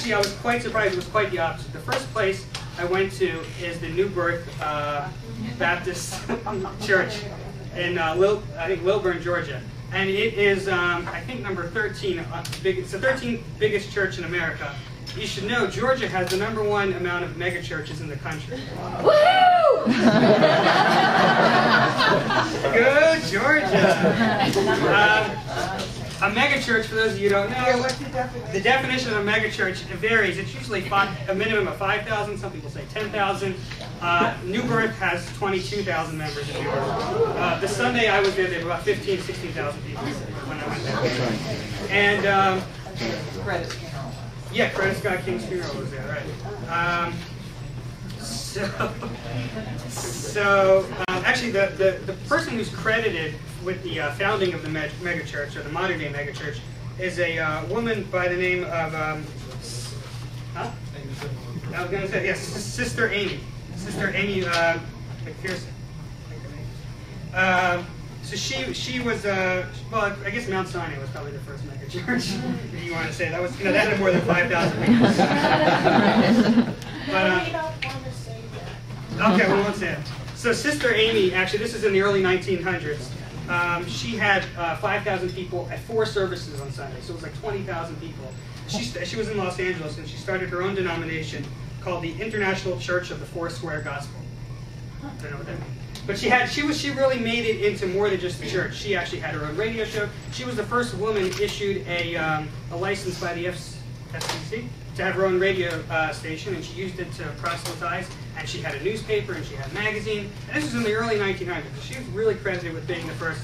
actually, I was quite surprised. It was quite the opposite. The first place I went to is the New Birth Baptist Church in Lilburn, Georgia. And it is, I think, number 13. It's the 13th biggest church in America. You should know Georgia has the #1 amount of megachurches in the country. Woohoo! Good, Georgia. A megachurch, for those of you who don't know, the definition of a megachurch varies. It's usually a minimum of 5,000. Some people say 10,000. New Birth has 22,000 members in New Birth. The Sunday I was there, there were about 15,000, 16,000 people when I went there. And yeah, Credit Scott King's funeral was there, right? Actually, the person who's credited with the founding of the megachurch, or the modern day megachurch, is a woman by the name of, I was going to say, yes, Sister Amy. Sister Amy McPherson. So she was, well, I guess Mount Sinai was probably the first megachurch, if you want to say. That was, that had more than 5,000 people. But, okay, we won't say it. So Sister Amy, actually, this is in the early 1900s. She had 5,000 people at 4 services on Sunday, so it was like 20,000 people. She was in Los Angeles, and she started her own denomination called the International Church of the Foursquare Gospel. I don't know what that means. But she really made it into more than just the church. She actually had her own radio show. She was the first woman issued a license by the FCC to have her own radio station, and she used it to proselytize. And she had a newspaper, and she had a magazine. And this was in the early 1900s. She was really credited with being the first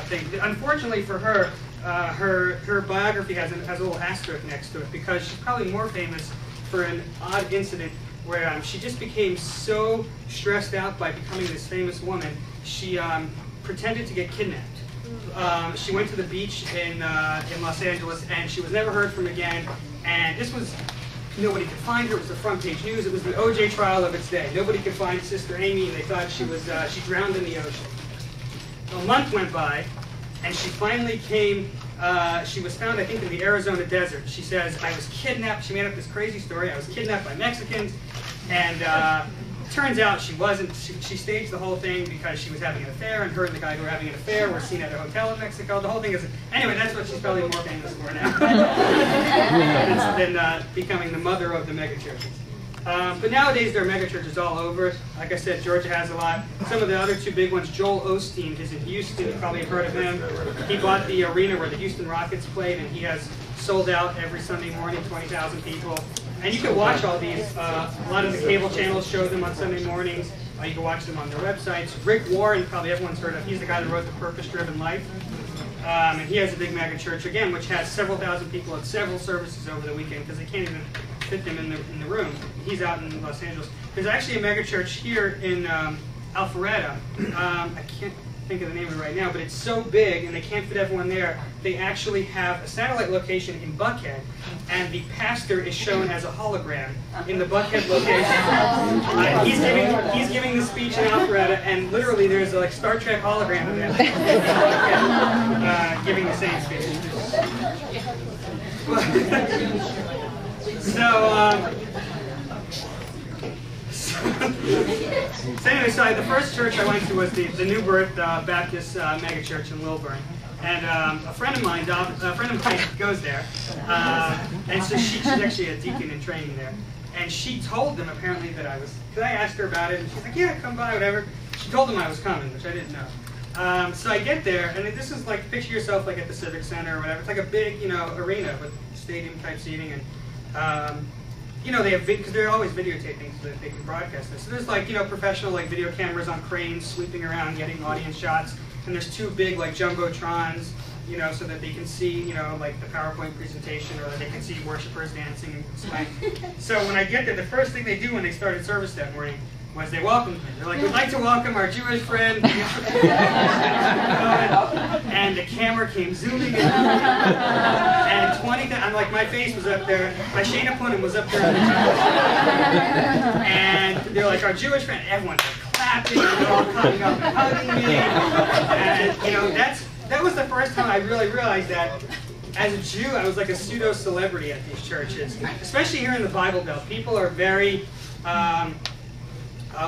thing. Unfortunately for her, her biography has a little asterisk next to it, because she's probably more famous for an odd incident where she just became so stressed out by becoming this famous woman, she pretended to get kidnapped. She went to the beach in Los Angeles, and she was never heard from again. And this was, nobody could find her. It was the front page news. It was the OJ trial of its day. Nobody could find Sister Amy, and they thought she drowned in the ocean. A month went by, and she finally came. She was found, I think, in the Arizona desert. She says, I was kidnapped. She made up this crazy story. I was kidnapped by Mexicans. And turns out she wasn't. She staged the whole thing because she was having an affair, and her and the guy who were having an affair were seen at a hotel in Mexico. The whole thing is... Anyway, that's what she's probably more famous for now than becoming the mother of the megachurches. But nowadays, there are megachurches all over. Like I said, Georgia has a lot. Some of the other 2 big ones, Joel Osteen is in Houston. You probably have heard of him. He bought the arena where the Houston Rockets played, and he has sold out every Sunday morning, 20,000 people. And you can watch all these. A lot of the cable channels show them on Sunday mornings. You can watch them on their websites. Rick Warren, probably everyone's heard of. He's the guy that wrote The Purpose-Driven Life. And he has a big megachurch, again, which has several thousand people at several services over the weekend, because they can't even fit them in the room. He's out in Los Angeles. There's actually a megachurch here in Alpharetta. I can't think of the name of it right now, but it's so big, and they can't fit everyone there. They actually have a satellite location in Buckhead, and the pastor is shown as a hologram in the Buckhead location. He's giving the speech in Alpharetta, and literally there's a Star Trek hologram of him giving the same speech. So anyway, the first church I went to was the New Birth Baptist megachurch in Lilburn, and a friend of mine goes there, and so she's actually a deacon in training there, and she told them apparently that I was. Because I asked her about it, and she's like, "Yeah, come by, whatever." She told them I was coming, which I didn't know. So I get there, and this is like, picture yourself like at the Civic Center or whatever. It's like a big, arena with stadium type seating, and they have, because they're always videotaping so that they can broadcast this. So there's like, professional like video cameras on cranes sweeping around getting audience shots, and there's 2 big like jumbotrons, so that they can see, like the PowerPoint presentation, or that they can see worshipers dancing and swaying. So when I get there, the first thing they do when they started service that morning was they welcomed me. They're like, "We'd like to welcome our Jewish friend." And the camera came zooming in. And 20, I'm like, my face was up there. My Shana Punim was up there. And they're like, "Our Jewish friend." Everyone's like clapping, and they're all coming up and hugging me. And, that was the first time I really realized that as a Jew, I was like a pseudo-celebrity at these churches, especially here in the Bible Belt. People are very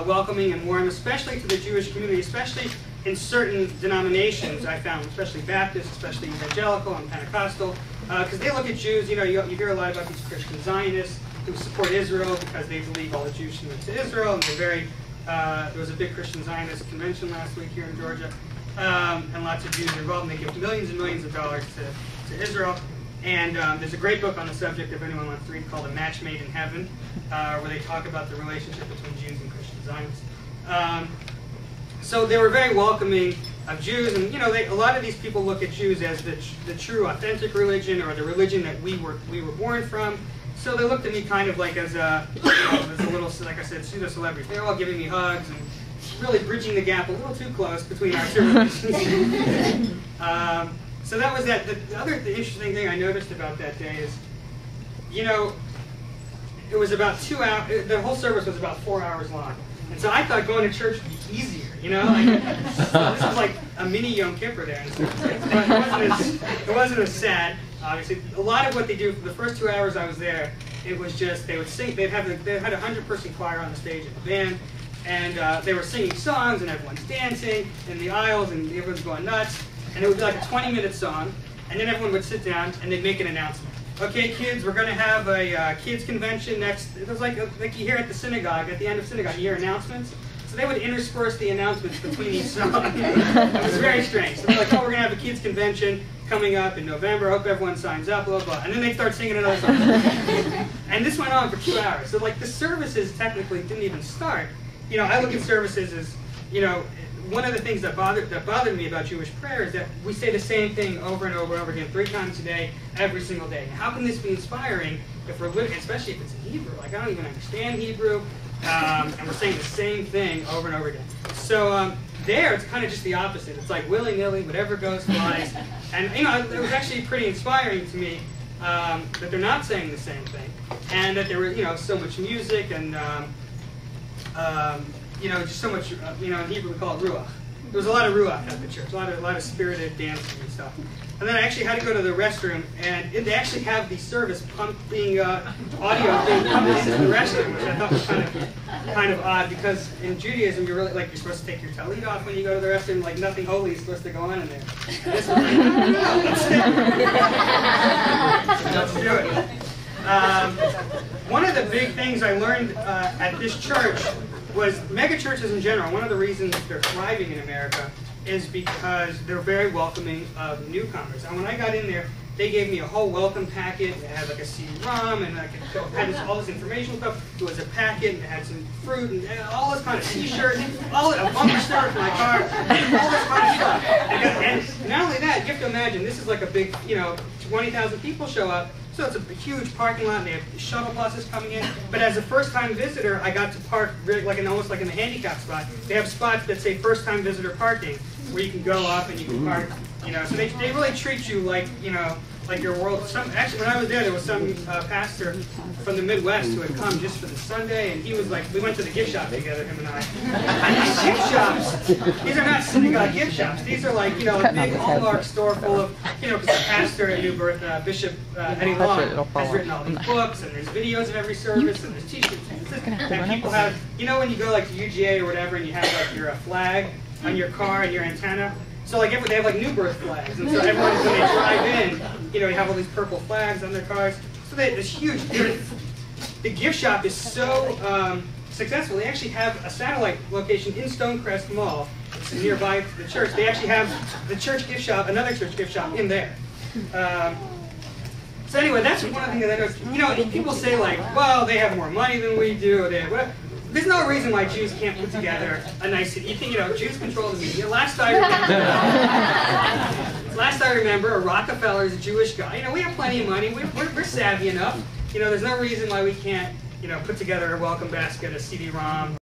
welcoming and warm, especially to the Jewish community, especially in certain denominations, I found, especially Baptist, especially Evangelical and Pentecostal, because they look at Jews, you hear a lot about these Christian Zionists who support Israel because they believe all the Jews should move to Israel, and they're very, there was a big Christian Zionist convention last week here in Georgia, and lots of Jews are involved, and they give millions and millions of dollars to Israel. And there's a great book on the subject, if anyone wants to read, called A Match Made in Heaven, where they talk about the relationship between Jews and Christian Zionists. So they were very welcoming of Jews, and a lot of these people look at Jews as the true, authentic religion, or the religion that we were born from. So they looked at me kind of like as a little, like I said, pseudo-celebrity. They were all giving me hugs and really bridging the gap a little too close between our two religions. So that was that. The other interesting thing I noticed about that day is, it was about 2 hours. The whole service was about 4 hours long. And so I thought going to church would be easier, so this was like a mini Yom Kippur there. But it wasn't as sad, obviously. A lot of what they do for the first 2 hours I was there, it was just, they would sing, they had a 100-person choir on the stage and a band, and they were singing songs, and everyone's dancing in the aisles, and everyone's going nuts, and it would be like a 20-minute song, and then everyone would sit down, and they'd make an announcement. Okay, kids, we're going to have a kids convention next. It was like you hear at the synagogue, at the end of synagogue, you hear announcements. So they would intersperse the announcements between each song. It was very strange. So they're like, oh, we're going to have a kids convention coming up in November. Hope everyone signs up, blah, blah. And then they'd start singing another song. And this went on for 2 hours. So like the services technically didn't even start. I look at services as, one of the things that bothered me about Jewish prayer is that we say the same thing over and over and over again, 3 times a day, every single day. How can this be inspiring if we're living, especially if it's in Hebrew? Like, I don't even understand Hebrew, and we're saying the same thing over and over again. So there, it's kind of just the opposite. It's like willy-nilly, whatever goes flies. And it was actually pretty inspiring to me that they're not saying the same thing, and that there was so much music and just so much, in Hebrew we call it ruach. There was a lot of ruach at the church, a lot of spirited dancing and stuff. And then I actually had to go to the restroom, and they actually have the service audio being pumped into the restroom, which I thought was kind of odd, because in Judaism you're supposed to take your tallit off when you go to the restroom, like nothing holy is supposed to go on in there. And this was like, let's do it. One of the big things I learned at this church was megachurches in general. One of the reasons they're thriving in America is because they're very welcoming of newcomers. And when I got in there, they gave me a whole welcome packet. It had like a CD-ROM, and it had all this informational stuff. It was a packet, and it had some fruit, and all this kind of T-shirt, a bumper sticker for my car, all this kind of stuff. And not only that, you have to imagine, this is like a big, 20,000 people show up. So it's a huge parking lot, and they have shuttle buses coming in. But as a first-time visitor, I got to park almost like in the handicap spot. They have spots that say first-time visitor parking, where you can go up and you can park. So they really treat you like like your world. Actually, when I was there was some pastor from the Midwest who had come just for the Sunday, and he was like, we went to the gift shop together, him and I. And these gift shops, these are not synagogue gift shops. These are like, a big Hallmark store full of, because the pastor at New Birth, Bishop Eddie Long, has written all these books, and there's videos of every service, and there's T-shirts. And people have, when you go like to UGA or whatever, and you have like your flag on your car and your antenna. So like they have like New Birth flags, and so everyone when they drive in, you have all these purple flags on their cars. So they have this huge. The gift shop is so successful. They actually have a satellite location in Stonecrest Mall. It's nearby to the church. They actually have the church gift shop, another church gift shop in there. So anyway, that's one of the things that I noticed. People say like, well, they have more money than we do. They have, there's no reason why Jews can't put together a nice city. You think, Jews control the media. Last I remember, a Rockefeller's a Jewish guy. We have plenty of money. We're savvy enough. There's no reason why we can't, put together a welcome basket, a CD-ROM.